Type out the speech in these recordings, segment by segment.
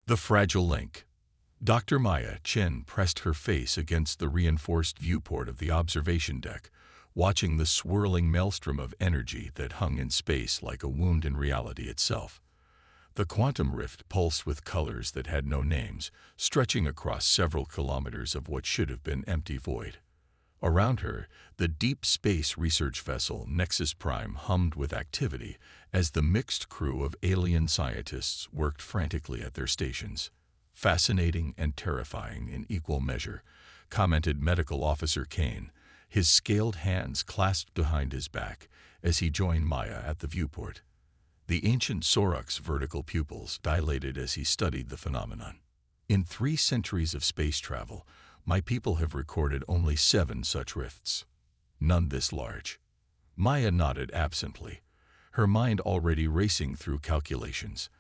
The fragile link. Dr. Maya Chen pressed her face against the reinforced viewport of the observation deck, watching the swirling maelstrom of energy that hung in space like a wound in reality itself. The quantum rift pulsed with colors that had no names, stretching across several kilometers of what should have been empty void. Around her, the deep space research vessel Nexus Prime hummed with activity as the mixed crew of alien scientists worked frantically at their stations. Fascinating and terrifying in equal measure, commented Medical Officer Kane, his scaled hands clasped behind his back as he joined Maya at the viewport. The ancient Sorok's vertical pupils dilated as he studied the phenomenon. In 3 centuries of space travel, my people have recorded only 7 such rifts. None this large. Maya nodded absently, her mind already racing through calculations.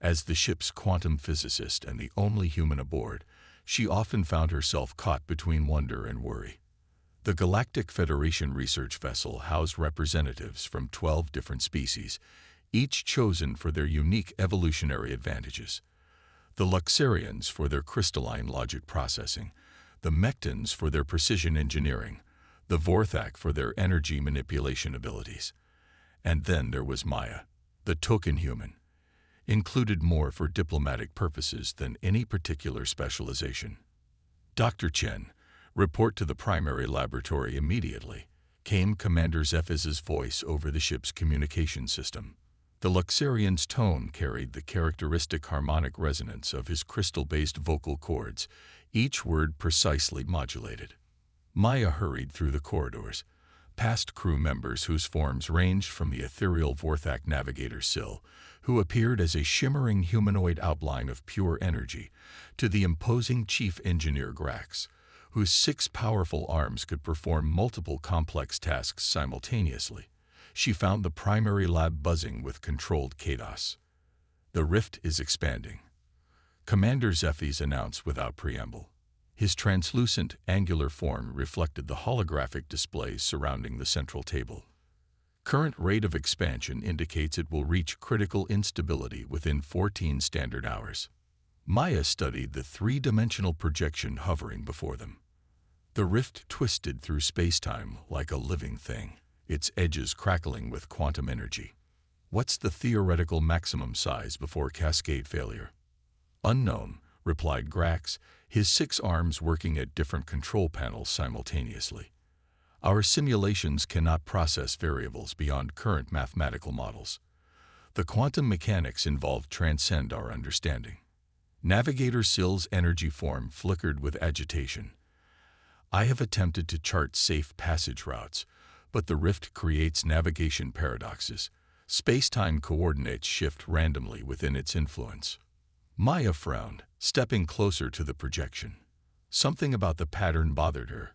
As the ship's quantum physicist and the only human aboard, she often found herself caught between wonder and worry. The Galactic Federation research vessel housed representatives from 12 different species, each chosen for their unique evolutionary advantages. The Luxarians for their crystalline logic processing, the Mectans for their precision engineering, the Vorthak for their energy manipulation abilities. And then there was Maya, the token human, included more for diplomatic purposes than any particular specialization. Dr. Chen, report to the primary laboratory immediately, came Commander Zephyr's voice over the ship's communication system. The Luxarian's tone carried the characteristic harmonic resonance of his crystal-based vocal cords, each word precisely modulated. Maya hurried through the corridors, past crew members whose forms ranged from the ethereal Vorthak navigator Syl, who appeared as a shimmering humanoid outline of pure energy, to the imposing chief engineer Grax, whose 6 powerful arms could perform multiple complex tasks simultaneously. She found the primary lab buzzing with controlled chaos. The rift is expanding, Commander Zephys announced without preamble. His translucent, angular form reflected the holographic displays surrounding the central table. Current rate of expansion indicates it will reach critical instability within 14 standard hours. Maya studied the 3-dimensional projection hovering before them. The rift twisted through space-time like a living thing, its edges crackling with quantum energy. What's the theoretical maximum size before cascade failure? Unknown, replied Grax, his 6 arms working at different control panels simultaneously. Our simulations cannot process variables beyond current mathematical models. The quantum mechanics involved transcend our understanding. Navigator Syl's energy form flickered with agitation. I have attempted to chart safe passage routes, but the rift creates navigation paradoxes. Space-time coordinates shift randomly within its influence. Maya frowned, stepping closer to the projection. Something about the pattern bothered her,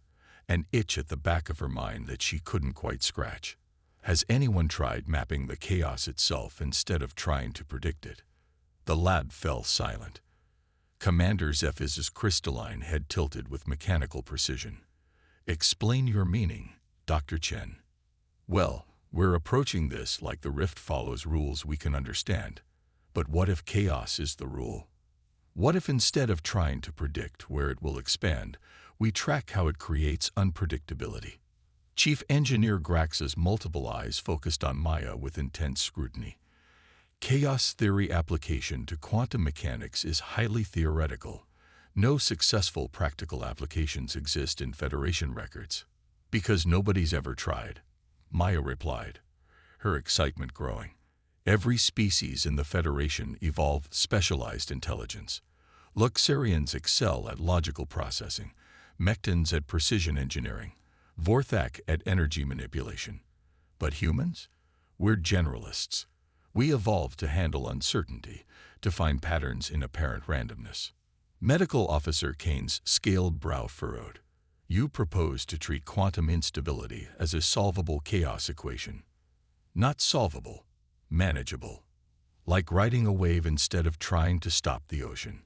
an itch at the back of her mind that she couldn't quite scratch. Has anyone tried mapping the chaos itself instead of trying to predict it? The lab fell silent. Commander Zephyr's crystalline head tilted with mechanical precision. Explain your meaning, Dr. Chen. Well, we're approaching this like the rift follows rules we can understand. But what if chaos is the rule? What if instead of trying to predict where it will expand, we track how it creates unpredictability? Chief Engineer Grax's multiple eyes focused on Maya with intense scrutiny. Chaos theory application to quantum mechanics is highly theoretical. No successful practical applications exist in Federation records. Because nobody's ever tried, Maya replied, her excitement growing. Every species in the Federation evolved specialized intelligence. Luxarians excel at logical processing, Mectans at precision engineering, Vorthak at energy manipulation. But humans? We're generalists. We evolved to handle uncertainty, to find patterns in apparent randomness. Medical Officer Kane's scaled brow furrowed. You propose to treat quantum instability as a solvable chaos equation. Not solvable, manageable. Like riding a wave instead of trying to stop the ocean.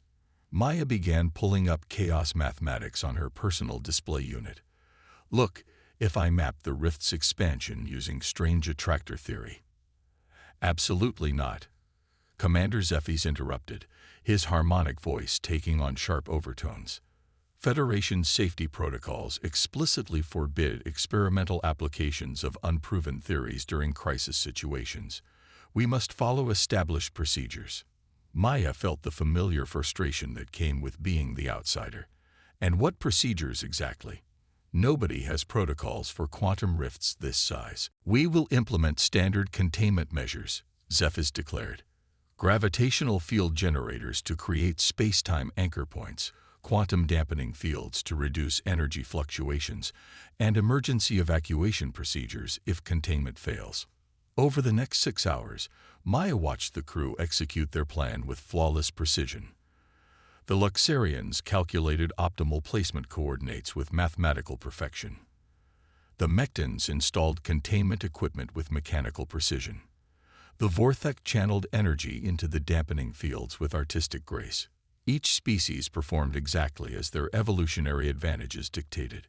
Maya began pulling up chaos mathematics on her personal display unit. Look, if I map the rift's expansion using strange attractor theory. Absolutely not. Commander Zephy's interrupted, his harmonic voice taking on sharp overtones. Federation safety protocols explicitly forbid experimental applications of unproven theories during crisis situations. We must follow established procedures. Maya felt the familiar frustration that came with being the outsider. And what procedures exactly? Nobody has protocols for quantum rifts this size. We will implement standard containment measures, Zephyr declared. Gravitational field generators to create space-time anchor points, quantum dampening fields to reduce energy fluctuations, and emergency evacuation procedures if containment fails. Over the next 6 hours, Maya watched the crew execute their plan with flawless precision. The Luxarians calculated optimal placement coordinates with mathematical perfection. The Mectans installed containment equipment with mechanical precision. The Vorthek channeled energy into the dampening fields with artistic grace. Each species performed exactly as their evolutionary advantages dictated.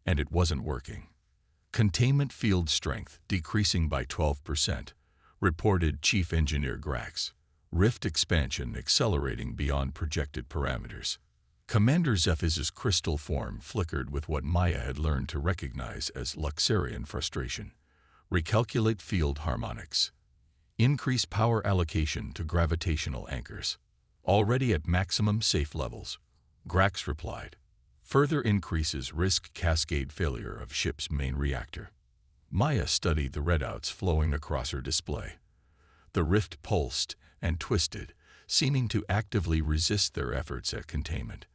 And it wasn't working. Containment field strength decreasing by 12%, reported Chief Engineer Grax. Rift expansion accelerating beyond projected parameters. Commander Zephyr's crystal form flickered with what Maya had learned to recognize as Luxarian frustration. Recalculate field harmonics. Increase power allocation to gravitational anchors. Already at maximum safe levels, Grax replied. Further increases risk cascade failure of ship's main reactor. Maya studied the readouts flowing across her display. The rift pulsed and twisted, seeming to actively resist their efforts at containment.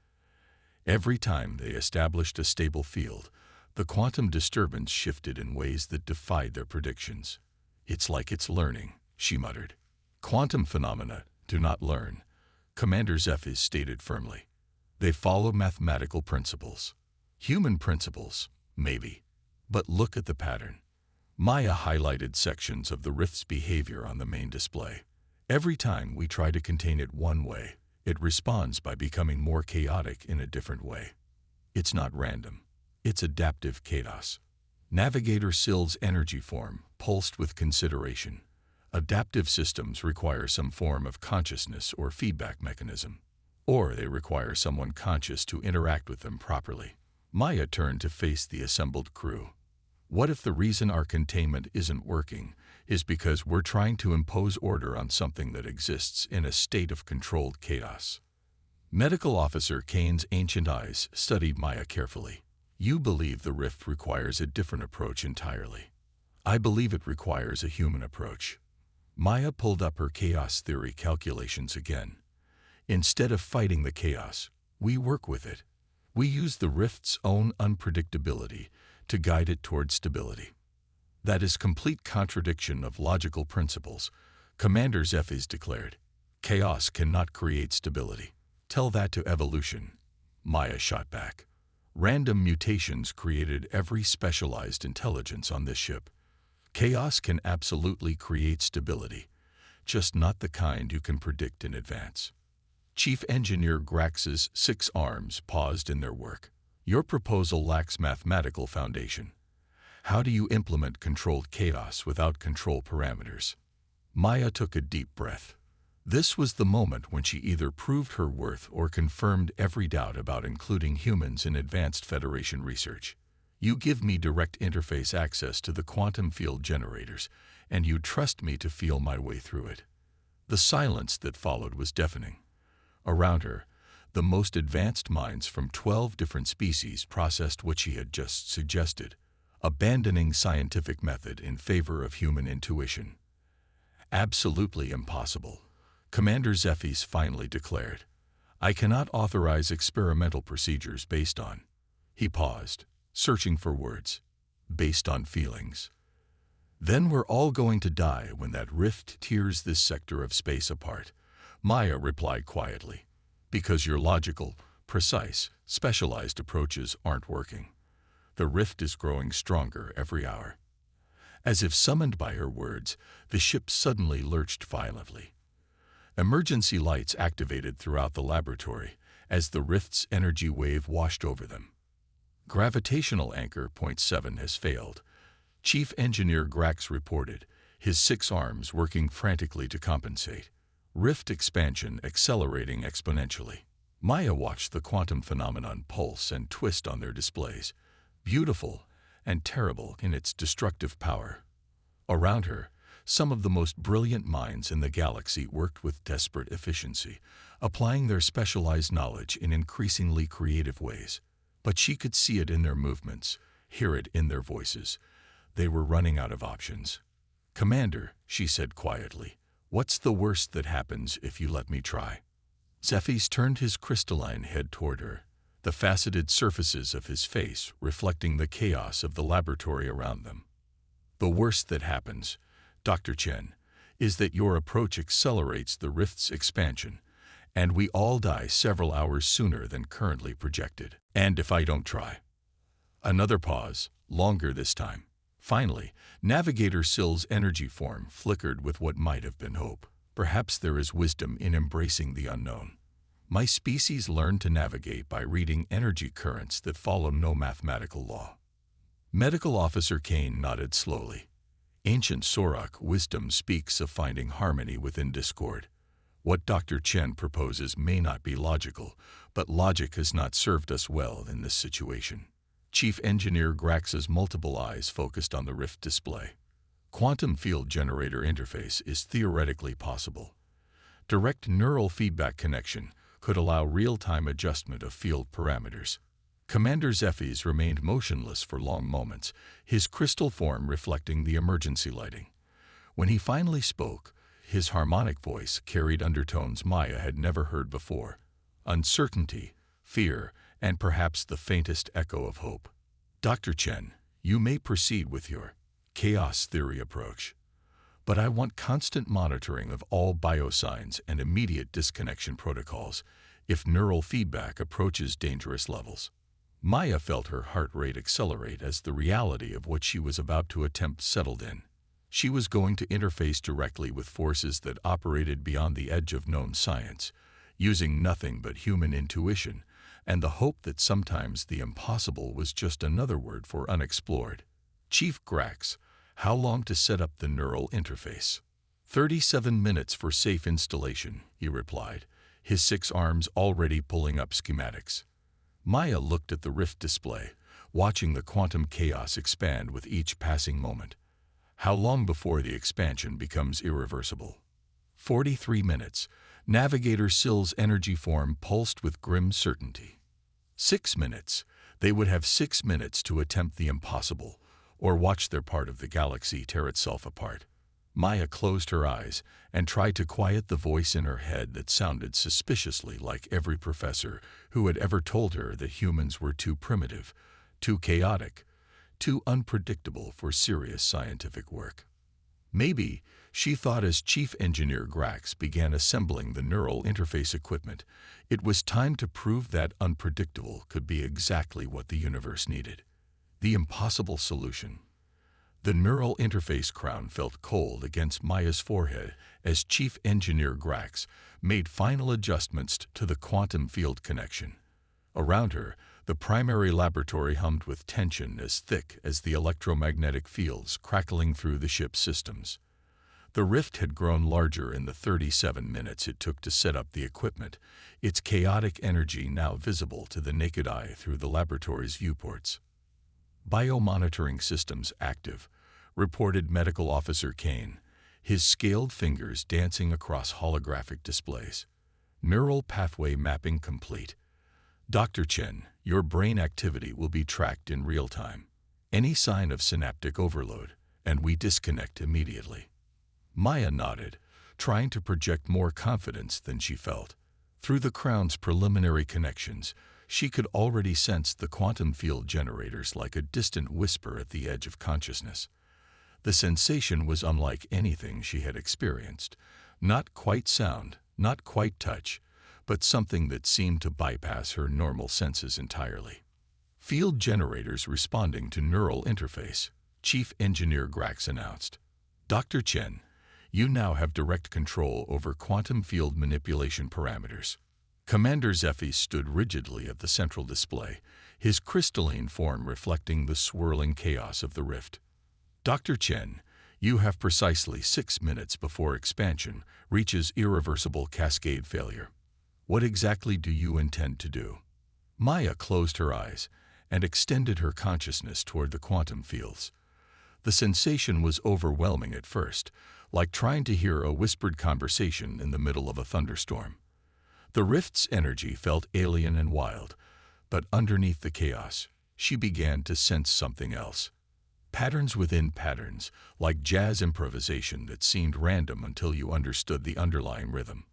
Every time they established a stable field, the quantum disturbance shifted in ways that defied their predictions. It's like it's learning, she muttered. Quantum phenomena do not learn, Commander Zephyr stated firmly. They follow mathematical principles. Human principles, maybe. But look at the pattern. Maya highlighted sections of the rift's behavior on the main display. Every time we try to contain it one way, it responds by becoming more chaotic in a different way. It's not random. It's adaptive chaos. Navigator Sill's energy form pulsed with consideration. Adaptive systems require some form of consciousness or feedback mechanism. Or they require someone conscious to interact with them properly. Maya turned to face the assembled crew. What if the reason our containment isn't working is because we're trying to impose order on something that exists in a state of controlled chaos? Medical Officer Kane's ancient eyes studied Maya carefully. You believe the rift requires a different approach entirely. I believe it requires a human approach. Maya pulled up her chaos theory calculations again. Instead of fighting the chaos, we work with it. We use the rift's own unpredictability to guide it toward stability. That is complete contradiction of logical principles, Commander Zephyr declared. Chaos cannot create stability. Tell that to evolution. Maya shot back. Random mutations created every specialized intelligence on this ship. Chaos can absolutely create stability, just not the kind you can predict in advance. Chief Engineer Grax's 6 arms paused in their work. Your proposal lacks mathematical foundation. How do you implement controlled chaos without control parameters? Maya took a deep breath. This was the moment when she either proved her worth or confirmed every doubt about including humans in advanced Federation research. You give me direct interface access to the quantum field generators, and you trust me to feel my way through it. The silence that followed was deafening. Around her, the most advanced minds from 12 different species processed what she had just suggested, abandoning scientific method in favor of human intuition. Absolutely impossible, Commander Zephyr finally declared. I cannot authorize experimental procedures based on. He paused, searching for words. Based on feelings. Then we're all going to die when that rift tears this sector of space apart, Maya replied quietly. Because your logical, precise, specialized approaches aren't working. The rift is growing stronger every hour. As if summoned by her words, the ship suddenly lurched violently. Emergency lights activated throughout the laboratory as the rift's energy wave washed over them. Gravitational anchor point 7 has failed, Chief Engineer Grax reported, his 6 arms working frantically to compensate. rift expansion accelerating exponentially. Maya watched the quantum phenomenon pulse and twist on their displays, beautiful and terrible in its destructive power. Around her, some of the most brilliant minds in the galaxy worked with desperate efficiency, applying their specialized knowledge in increasingly creative ways. But she could see it in their movements, hear it in their voices. They were running out of options. "Commander," she said quietly, "what's the worst that happens if you let me try?" Zephys turned his crystalline head toward her, the faceted surfaces of his face reflecting the chaos of the laboratory around them. "The worst that happens, Dr. Chen, is that your approach accelerates the rift's expansion, and we all die several hours sooner than currently projected. And if I don't try?" Another pause, longer this time. Finally, Navigator Sill's energy form flickered with what might have been hope. "Perhaps there is wisdom in embracing the unknown. My species learned to navigate by reading energy currents that follow no mathematical law." Medical Officer Kane nodded slowly. "Ancient Sorok wisdom speaks of finding harmony within discord. What Dr. Chen proposes may not be logical, but logic has not served us well in this situation." Chief Engineer Grax's multiple eyes focused on the rift display. "Quantum field generator interface is theoretically possible. Direct neural feedback connection could allow real-time adjustment of field parameters." Commander Zephys remained motionless for long moments, his crystal form reflecting the emergency lighting. When he finally spoke, his harmonic voice carried undertones Maya had never heard before: uncertainty, fear, and perhaps the faintest echo of hope. "Dr. Chen, you may proceed with your chaos theory approach, but I want constant monitoring of all biosigns and immediate disconnection protocols if neural feedback approaches dangerous levels." Maya felt her heart rate accelerate as the reality of what she was about to attempt settled in. She was going to interface directly with forces that operated beyond the edge of known science, using nothing but human intuition and the hope that sometimes the impossible was just another word for unexplored. "Chief Grax, how long to set up the neural interface?" 37 minutes for safe installation," he replied, his 6 arms already pulling up schematics. Maya looked at the rift display, watching the quantum chaos expand with each passing moment. "How long before the expansion becomes irreversible?" 43 minutes. Navigator Sill's energy form pulsed with grim certainty. 6 minutes. They would have 6 minutes to attempt the impossible, or watch their part of the galaxy tear itself apart. Maya closed her eyes and tried to quiet the voice in her head that sounded suspiciously like every professor who had ever told her that humans were too primitive, too chaotic, too unpredictable for serious scientific work. Maybe, she thought as Chief Engineer Grax began assembling the neural interface equipment, it was time to prove that unpredictable could be exactly what the universe needed. The impossible solution. The neural interface crown felt cold against Maya's forehead as Chief Engineer Grax made final adjustments to the quantum field connection. Around her, the primary laboratory hummed with tension as thick as the electromagnetic fields crackling through the ship's systems. The rift had grown larger in the 37 minutes it took to set up the equipment, its chaotic energy now visible to the naked eye through the laboratory's viewports. "Biomonitoring systems active," reported Medical Officer Kane, his scaled fingers dancing across holographic displays. "Neural pathway mapping complete. Dr. Chen, your brain activity will be tracked in real time. Any sign of synaptic overload, and we disconnect immediately." Maya nodded, trying to project more confidence than she felt. Through the crown's preliminary connections, she could already sense the quantum field generators like a distant whisper at the edge of consciousness. The sensation was unlike anything she had experienced. Not quite sound, not quite touch, but something that seemed to bypass her normal senses entirely. "Field generators responding to neural interface," Chief Engineer Grax announced. "Dr. Chen, you now have direct control over quantum field manipulation parameters." Commander Zephys stood rigidly at the central display, his crystalline form reflecting the swirling chaos of the rift. "Dr. Chen, You have precisely 6 minutes before expansion reaches irreversible cascade failure. What exactly do you intend to do? Maya closed her eyes and extended her consciousness toward the quantum fields. The sensation was overwhelming at first, like trying to hear a whispered conversation in the middle of a thunderstorm. The rift's energy felt alien and wild, but underneath the chaos, she began to sense something else. Patterns within patterns, like jazz improvisation that seemed random until you understood the underlying rhythm.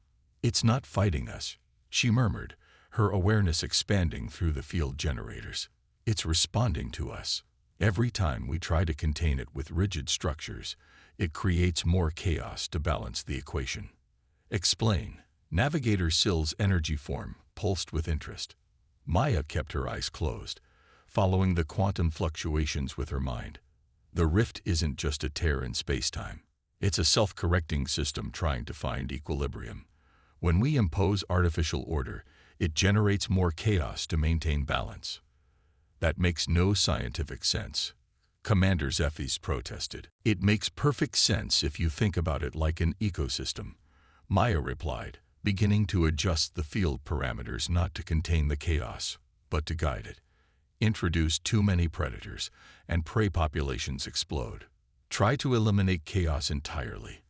"It's not fighting us," she murmured, her awareness expanding through the field generators. "It's responding to us. Every time we try to contain it with rigid structures, it creates more chaos to balance the equation." "Explain." Navigator Sill's energy form pulsed with interest. Maya kept her eyes closed, following the quantum fluctuations with her mind. The rift isn't just a tear in space-time. It's a self-correcting system trying to find equilibrium. When we impose artificial order, it generates more chaos to maintain balance. "That makes no scientific sense," Commander Zephyrs protested. "It makes perfect sense if you think about it like an ecosystem," Maya replied, beginning to adjust the field parameters not to contain the chaos, but to guide it. Introduce too many predators, and prey populations explode. Try to eliminate chaos entirely,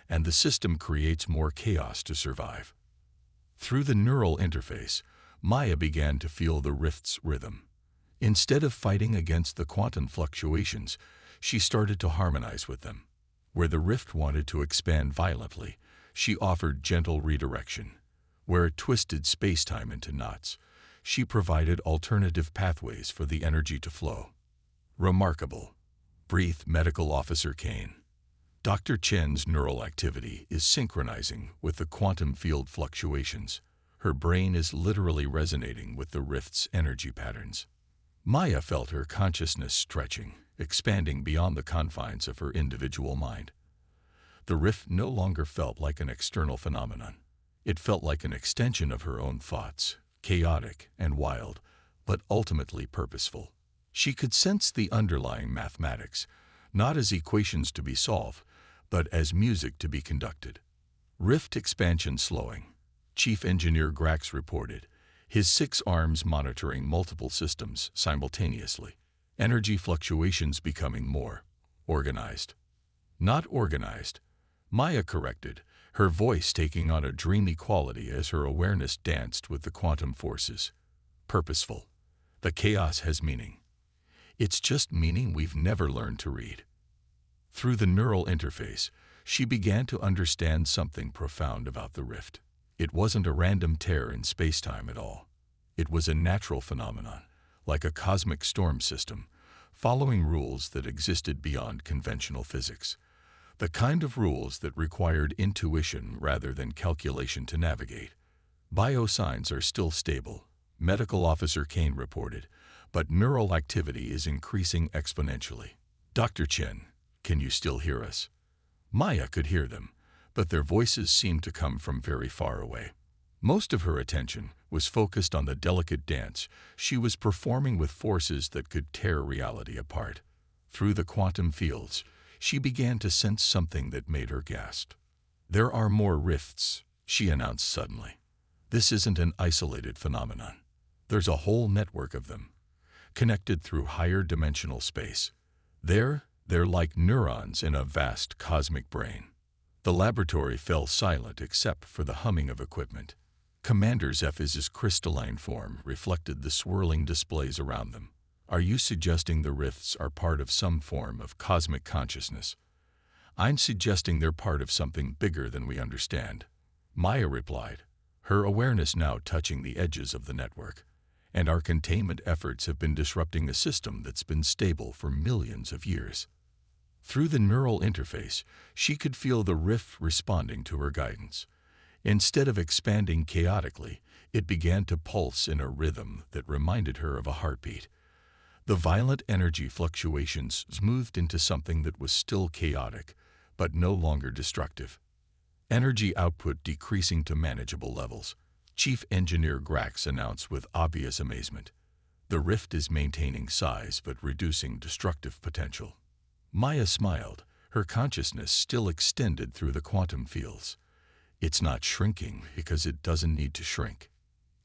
and the system creates more chaos to survive. Through the neural interface, Maya began to feel the rift's rhythm. Instead of fighting against the quantum fluctuations, she started to harmonize with them. Where the rift wanted to expand violently, she offered gentle redirection. Where it twisted space-time into knots, she provided alternative pathways for the energy to flow. "Remarkable," breathed Medical Officer Kane. "Dr. Chen's neural activity is synchronizing with the quantum field fluctuations. Her brain is literally resonating with the rift's energy patterns." Maya felt her consciousness stretching, expanding beyond the confines of her individual mind. The rift no longer felt like an external phenomenon. It felt like an extension of her own thoughts, chaotic and wild, but ultimately purposeful. She could sense the underlying mathematics, not as equations to be solved, but as music to be conducted. "Rift expansion slowing," Chief Engineer Grax reported, his 6 arms monitoring multiple systems simultaneously. "Energy fluctuations becoming more organized." "Not organized," Maya corrected, her voice taking on a dreamy quality as her awareness danced with the quantum forces. "Purposeful. The chaos has meaning. It's just meaning we've never learned to read." Through the neural interface, she began to understand something profound about the rift. It wasn't a random tear in space-time at all. It was a natural phenomenon, like a cosmic storm system, following rules that existed beyond conventional physics. The kind of rules that required intuition rather than calculation to navigate. "Biosigns are still stable," Medical Officer Kane reported, "but neural activity is increasing exponentially." "Dr. Chen, can you still hear us?" Maya could hear them, but their voices seemed to come from very far away. Most of her attention was focused on the delicate dance she was performing with forces that could tear reality apart. Through the quantum fields, she began to sense something that made her gasp. "There are more rifts," she announced suddenly. "This isn't an isolated phenomenon. There's a whole network of them, connected through higher dimensional space. They're like neurons in a vast cosmic brain." The laboratory fell silent except for the humming of equipment. Commander Zephyrs' crystalline form reflected the swirling displays around them. "Are you suggesting the rifts are part of some form of cosmic consciousness?" "I'm suggesting they're part of something bigger than we understand," Maya replied, her awareness now touching the edges of the network. "And our containment efforts have been disrupting a system that's been stable for millions of years." Through the neural interface, she could feel the rift responding to her guidance. Instead of expanding chaotically, it began to pulse in a rhythm that reminded her of a heartbeat. The violent energy fluctuations smoothed into something that was still chaotic, but no longer destructive. Energy output decreasing to manageable levels, Chief Engineer Grax announced with obvious amazement. "The rift is maintaining size but reducing destructive potential." Maya smiled, Her consciousness still extended through the quantum fields. It's not shrinking because it doesn't need to shrink.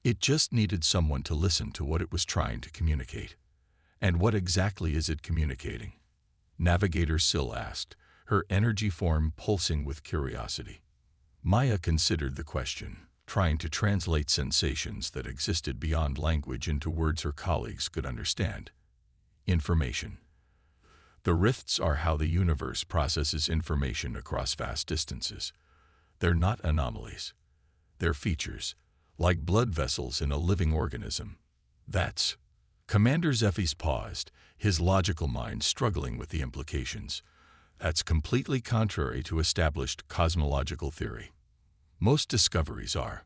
It just needed someone to listen to what it was trying to communicate. And what exactly is it communicating? Navigator Syl asked, her energy form pulsing with curiosity. Maya considered the question, trying to translate sensations that existed beyond language into words her colleagues could understand. Information. The rifts are how the universe processes information across vast distances. They're not anomalies. They're features, like blood vessels in a living organism. That's... Commander Zephy's paused, his logical mind struggling with the implications. That's completely contrary to established cosmological theory. Most discoveries are,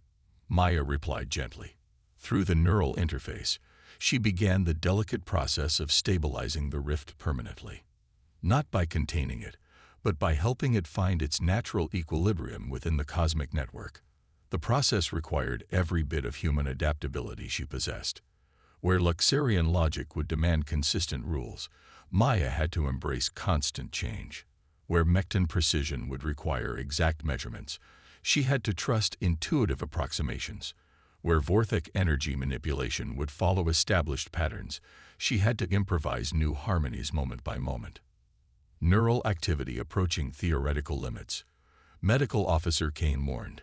Maya replied gently. Through the neural interface, she began the delicate process of stabilizing the rift permanently. Not by containing it, but by helping it find its natural equilibrium within the cosmic network. The process required every bit of human adaptability she possessed. Where Luxarian logic would demand consistent rules, Maya had to embrace constant change. Where Mechtan precision would require exact measurements, she had to trust intuitive approximations. Where Vorthic energy manipulation would follow established patterns, she had to improvise new harmonies moment by moment. Neural activity approaching theoretical limits. Medical Officer Kane warned.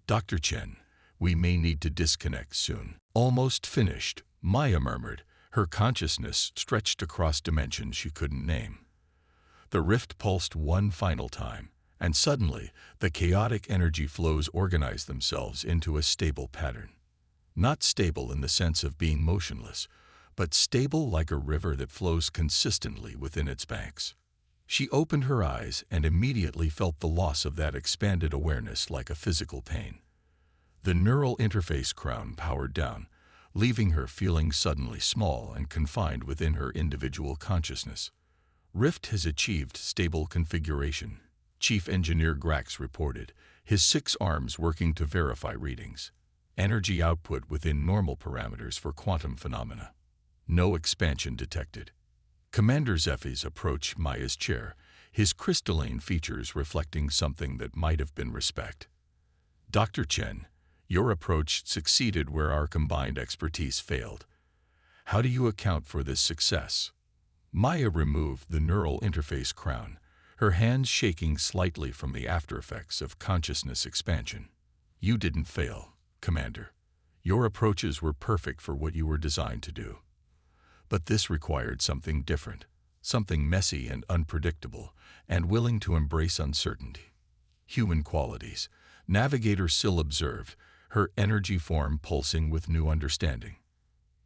Dr. Chen, we may need to disconnect soon. Almost finished, Maya murmured, her consciousness stretched across dimensions she couldn't name. The rift pulsed one final time, and suddenly the chaotic energy flows organized themselves into a stable pattern. Not stable in the sense of being motionless, but stable like a river that flows consistently within its banks. She opened her eyes and immediately felt the loss of that expanded awareness like a physical pain. The neural interface crown powered down, leaving her feeling suddenly small and confined within her individual consciousness. Rift has achieved stable configuration, Chief Engineer Grax reported, his 6 arms working to verify readings. Energy output within normal parameters for quantum phenomena. No expansion detected. Commander Zephy's approached Maya's chair, his crystalline features reflecting something that might have been respect. Dr. Chen, your approach succeeded where our combined expertise failed. How do you account for this success? Maya removed the neural interface crown, her hands shaking slightly from the aftereffects of consciousness expansion. You didn't fail, Commander. Your approaches were perfect for what you were designed to do. But this required something different, something messy and unpredictable, and willing to embrace uncertainty. Human qualities, Navigator Syl observed, her energy form pulsing with new understanding.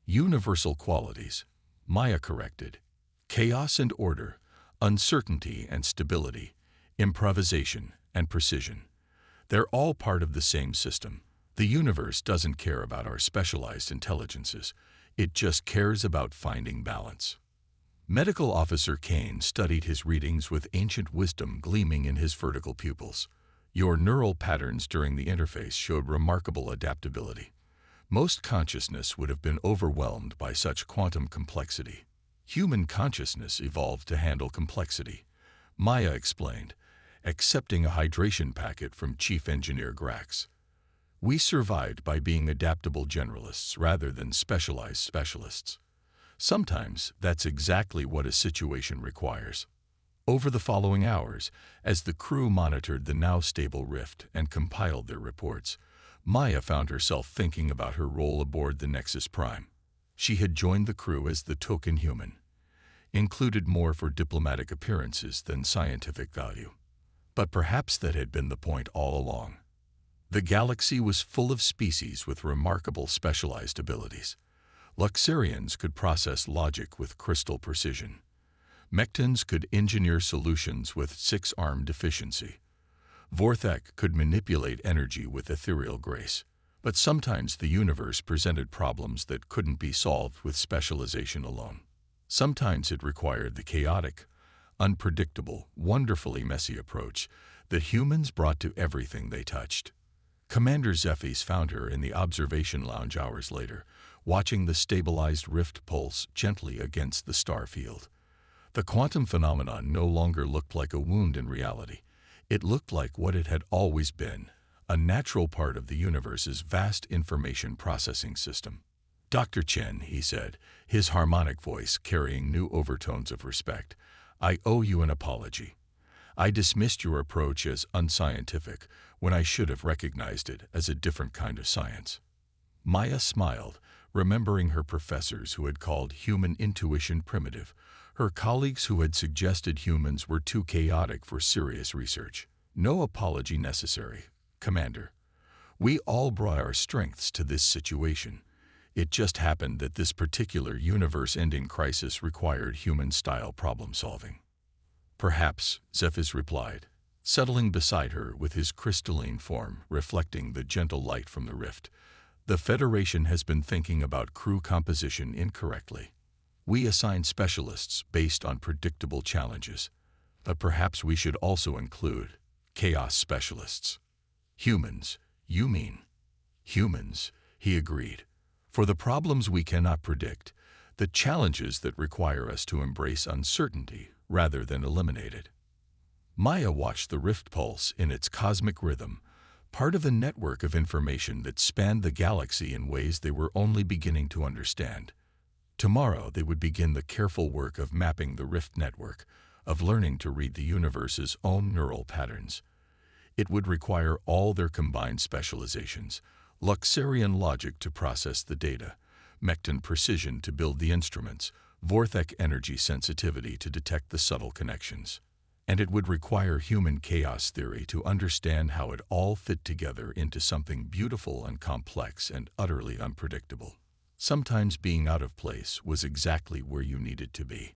Universal qualities, Maya corrected. Chaos and order, uncertainty and stability, improvisation and precision. They're all part of the same system. The universe doesn't care about our specialized intelligences. It just cares about finding balance. Medical Officer Kane studied his readings with ancient wisdom gleaming in his vertical pupils. Your neural patterns during the interface showed remarkable adaptability. Most consciousness would have been overwhelmed by such quantum complexity. Human consciousness evolved to handle complexity, Maya explained, accepting a hydration packet from Chief Engineer Grax. We survived by being adaptable generalists rather than specialized specialists. Sometimes that's exactly what a situation requires. Over the following hours, as the crew monitored the now stable rift and compiled their reports, Maya found herself thinking about her role aboard the Nexus Prime. She had joined the crew as the token human, included more for diplomatic appearances than scientific value. But perhaps that had been the point all along. The galaxy was full of species with remarkable specialized abilities. Luxarians could process logic with crystal precision. Mectans could engineer solutions with 6-arm deficiency. Vorthek could manipulate energy with ethereal grace. But sometimes the universe presented problems that couldn't be solved with specialization alone. Sometimes it required the chaotic, unpredictable, wonderfully messy approach that humans brought to everything they touched. Commander Zephy's found her in the observation lounge hours later, watching the stabilized rift pulse gently against the star field. The quantum phenomenon no longer looked like a wound in reality. It looked like what it had always been, a natural part of the universe's vast information processing system. Dr. Chen, he said, his harmonic voice carrying new overtones of respect, I owe you an apology. I dismissed your approach as unscientific when I should have recognized it as a different kind of science. Maya smiled, remembering her professors who had called human intuition primitive, her colleagues who had suggested humans were too chaotic for serious research. No apology necessary, Commander. We all brought our strengths to this situation. It just happened that this particular universe-ending crisis required human-style problem-solving. Perhaps, Zephys replied, settling beside her with his crystalline form reflecting the gentle light from the rift. The Federation has been thinking about crew composition incorrectly. We assign specialists based on predictable challenges, but perhaps we should also include chaos specialists. Humans, you mean? Humans, he agreed. For the problems we cannot predict, the challenges that require us to embrace uncertainty rather than eliminate it. Maya watched the rift pulse in its cosmic rhythm, part of a network of information that spanned the galaxy in ways they were only beginning to understand. Tomorrow they would begin the careful work of mapping the rift network, of learning to read the universe's own neural patterns. It would require all their combined specializations, Luxarian logic to process the data, Mecton precision to build the instruments, Vorthek energy sensitivity to detect the subtle connections. And it would require human chaos theory to understand how it all fit together into something beautiful and complex and utterly unpredictable. Sometimes being out of place was exactly where you needed to be.